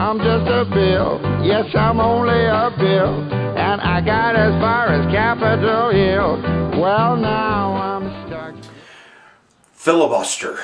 I'm just a bill. Yes, I'm only a bill. And I got as far as Capitol Hill. Well, now I'm stuck. Filibuster.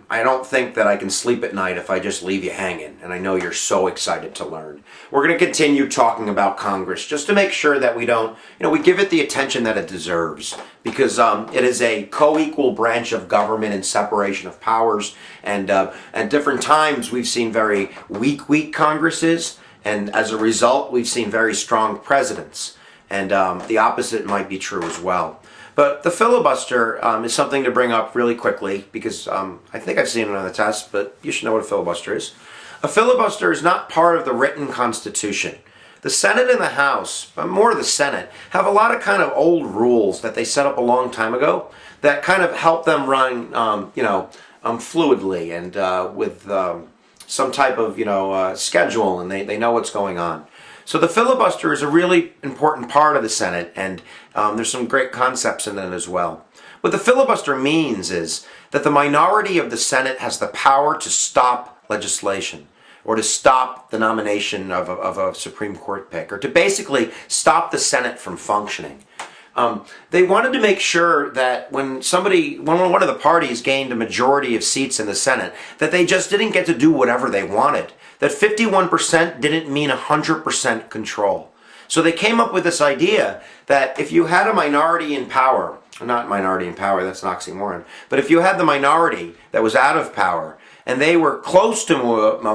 I don't think that I can sleep at night if I just leave you hanging, and I know you're so excited to learn. We're going to continue talking about Congress just to make sure that we don't, we give it the attention that it deserves, because it is a co-equal branch of government and separation of powers, and at different times we've seen very weak Congresses, and as a result we've seen very strong presidents, and the opposite might be true as well. But the filibuster is something to bring up really quickly because I think I've seen it on the test, but you should know what a filibuster is. A filibuster is not part of the written Constitution. The Senate and the House, but more the Senate, have a lot of kind of old rules that they set up a long time ago that kind of help them run, fluidly and with some type of, schedule, and they know what's going on. So the filibuster is a really important part of the Senate, and there's some great concepts in it as well. What the filibuster means is that the minority of the Senate has the power to stop legislation, or to stop the nomination of a Supreme Court pick, or to basically stop the Senate from functioning. They wanted to make sure that when one of the parties gained a majority of seats in the Senate, that they just didn't get to do whatever they wanted. That 51% didn't mean 100% control. So they came up with this idea that if you had a minority in power, not minority in power, that's an oxymoron, but if you had the minority that was out of power, and they were close to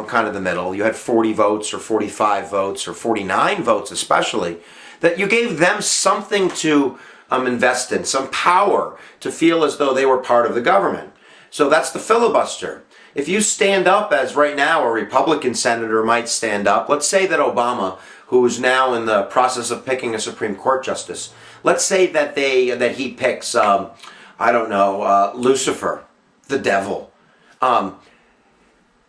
kind of the middle, you had 40 votes or 45 votes or 49 votes especially, that you gave them something to invest in, some power to feel as though they were part of the government. So that's the filibuster. If you stand up, as right now a Republican senator might stand up, let's say that Obama, who is now in the process of picking a Supreme Court justice, let's say that he picks, Lucifer, the devil. And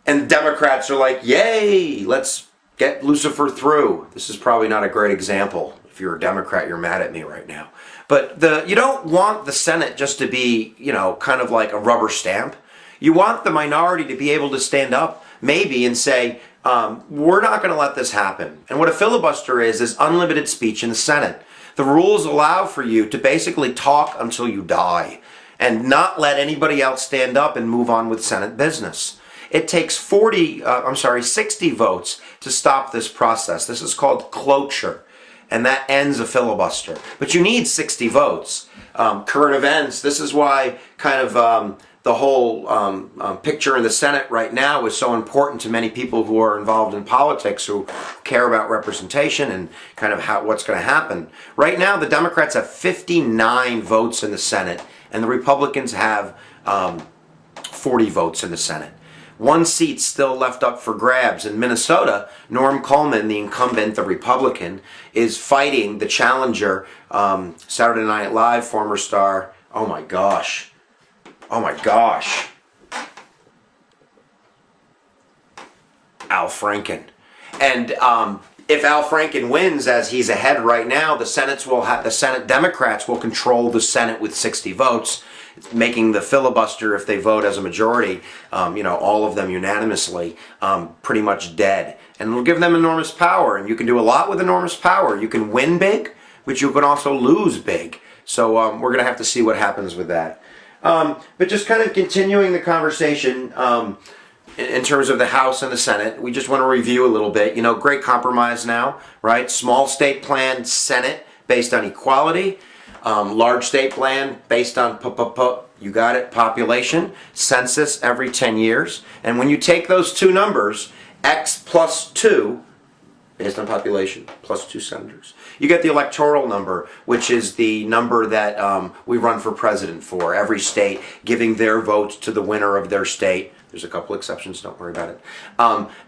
Democrats are like, yay, let's get Lucifer through. This is probably not a great example. If you're a Democrat, you're mad at me right now. But you don't want the Senate just to be, kind of like a rubber stamp. You want the minority to be able to stand up, maybe, and say, we're not going to let this happen. And what a filibuster is unlimited speech in the Senate. The rules allow for you to basically talk until you die and not let anybody else stand up and move on with Senate business. It takes 60 votes to stop this process. This is called cloture, and that ends a filibuster. But you need 60 votes. Current events, this is why kind of the whole picture in the Senate right now is so important to many people who are involved in politics, who care about representation and kind of what's going to happen. Right now, the Democrats have 59 votes in the Senate, and the Republicans have 40 votes in the Senate. One seat still left up for grabs. In Minnesota, Norm Coleman, the incumbent, the Republican, is fighting the challenger, Saturday Night Live former star, oh my gosh, Al Franken. And if Al Franken wins, as he's ahead right now, the Senate Democrats will control the Senate with 60 votes, making the filibuster, if they vote as a majority, all of them unanimously, pretty much dead. And it'll give them enormous power, and you can do a lot with enormous power. You can win big, but you can also lose big. So we're going to have to see what happens with that. But just kind of continuing the conversation in terms of the House and the Senate, we just want to review a little bit. Great compromise now, right? Small state plan, Senate, based on equality. Large state plan, based on, you got it, population. Census every 10 years. And when you take those two numbers, X plus 2, based on population, plus 2 senators, you get the electoral number, which is the number that we run for president for. Every state giving their vote to the winner of their state. There's a couple exceptions, don't worry about it.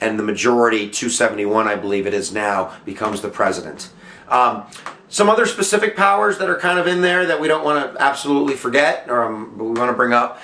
And the majority, 271 I believe it is now, becomes the president. Some other specific powers that are kind of in there that we don't want to absolutely forget, or we want to bring up.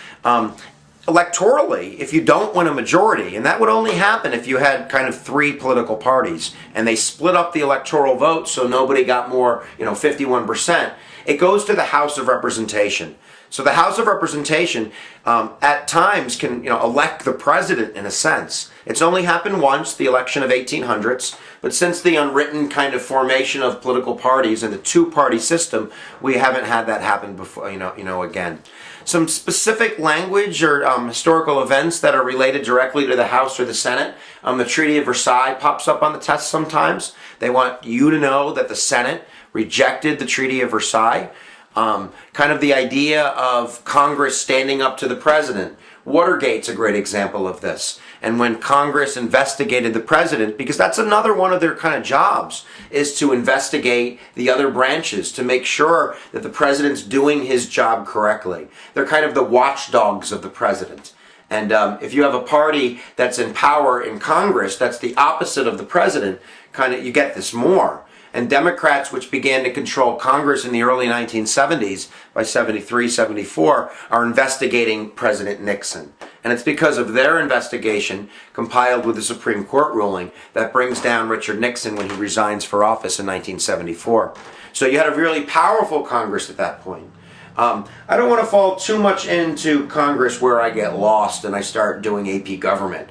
Electorally, if you don't win a majority, and that would only happen if you had kind of 3 political parties, and they split up the electoral vote so nobody got more, 51%, it goes to the House of Representation. So the House of Representation at times can, elect the president in a sense. It's only happened once, the election of 1800s, but since the unwritten kind of formation of political parties and the two-party system, we haven't had that happen before, again. Some specific language or historical events that are related directly to the House or the Senate. The Treaty of Versailles pops up on the test sometimes. They want you to know that the Senate rejected the Treaty of Versailles. Kind of the idea of Congress standing up to the president. Watergate's a great example of this. And when Congress investigated the president, because that's another one of their kind of jobs, is to investigate the other branches to make sure that the president's doing his job correctly. They're kind of the watchdogs of the president. And if you have a party that's in power in Congress, that's the opposite of the president, you get this more. And Democrats, which began to control Congress in the early 1970s, by 73, 74, are investigating President Nixon. And it's because of their investigation, compiled with the Supreme Court ruling, that brings down Richard Nixon when he resigns for office in 1974. So you had a really powerful Congress at that point. I don't want to fall too much into Congress where I get lost and I start doing AP government,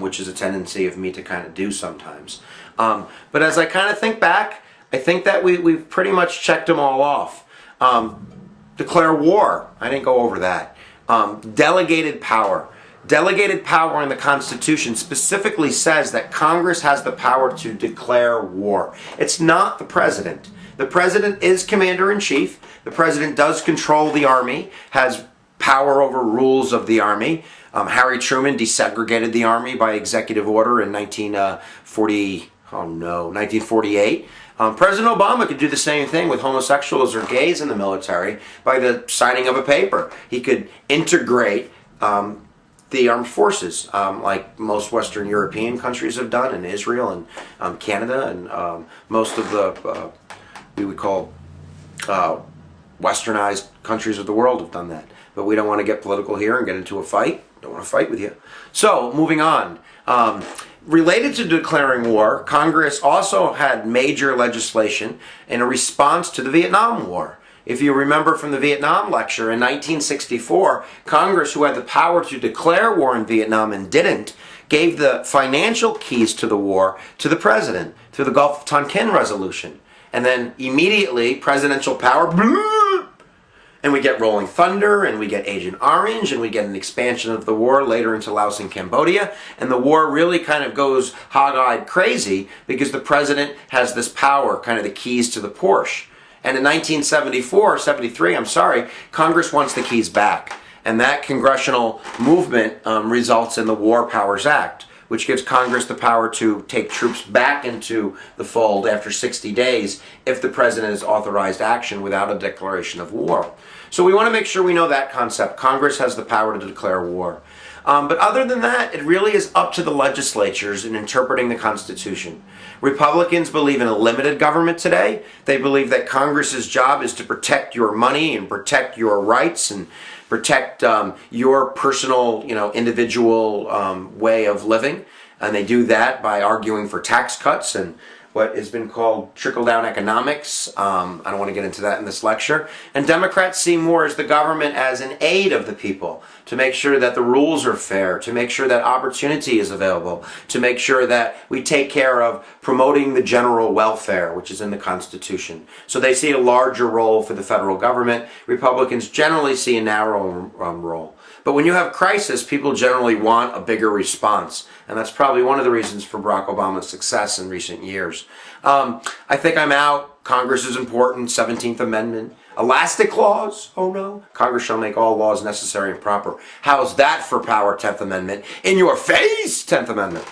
which is a tendency of me to kind of do sometimes. But as I kind of think back, I think that we've pretty much checked them all off. Declare war. I didn't go over that. Delegated power. Delegated power in the Constitution specifically says that Congress has the power to declare war. It's not the president. The president is commander-in-chief. The president does control the army, has power over rules of the army. Harry Truman desegregated the army by executive order in 1948. President Obama could do the same thing with homosexuals or gays in the military by the signing of a paper. He could integrate the armed forces, like most Western European countries have done, and Israel and Canada, and most of the, we would call westernized countries of the world have done that. But we don't want to get political here and get into a fight. Don't want to fight with you. So, moving on. Related to declaring war, Congress also had major legislation in a response to the Vietnam War. If you remember from the Vietnam lecture, in 1964, Congress, who had the power to declare war in Vietnam and didn't, gave the financial keys to the war to the president through the Gulf of Tonkin resolution. And then immediately, presidential power, and we get Rolling Thunder, and we get Agent Orange, and we get an expansion of the war later into Laos and Cambodia, and the war really kind of goes hog-eyed crazy because the president has this power, kind of the keys to the Porsche. And in 1973, Congress wants the keys back. And that congressional movement results in the War Powers Act, which gives Congress the power to take troops back into the fold after 60 days if the president has authorized action without a declaration of war. So we want to make sure we know that concept. Congress has the power to declare war. But other than that, it really is up to the legislatures in interpreting the Constitution. Republicans believe in a limited government today. They believe that Congress's job is to protect your money and protect your rights and protect your personal, individual way of living. And they do that by arguing for tax cuts and what has been called trickle-down economics. I don't want to get into that in this lecture. And Democrats see more as the government as an aid of the people to make sure that the rules are fair, to make sure that opportunity is available, to make sure that we take care of promoting the general welfare, which is in the Constitution. So they see a larger role for the federal government. Republicans generally see a narrow role. But when you have crisis, people generally want a bigger response. And that's probably one of the reasons for Barack Obama's success in recent years. I think I'm out. Congress is important. 17th Amendment. Elastic laws? Oh no. Congress shall make all laws necessary and proper. How's that for power, 10th Amendment? In your face, 10th Amendment.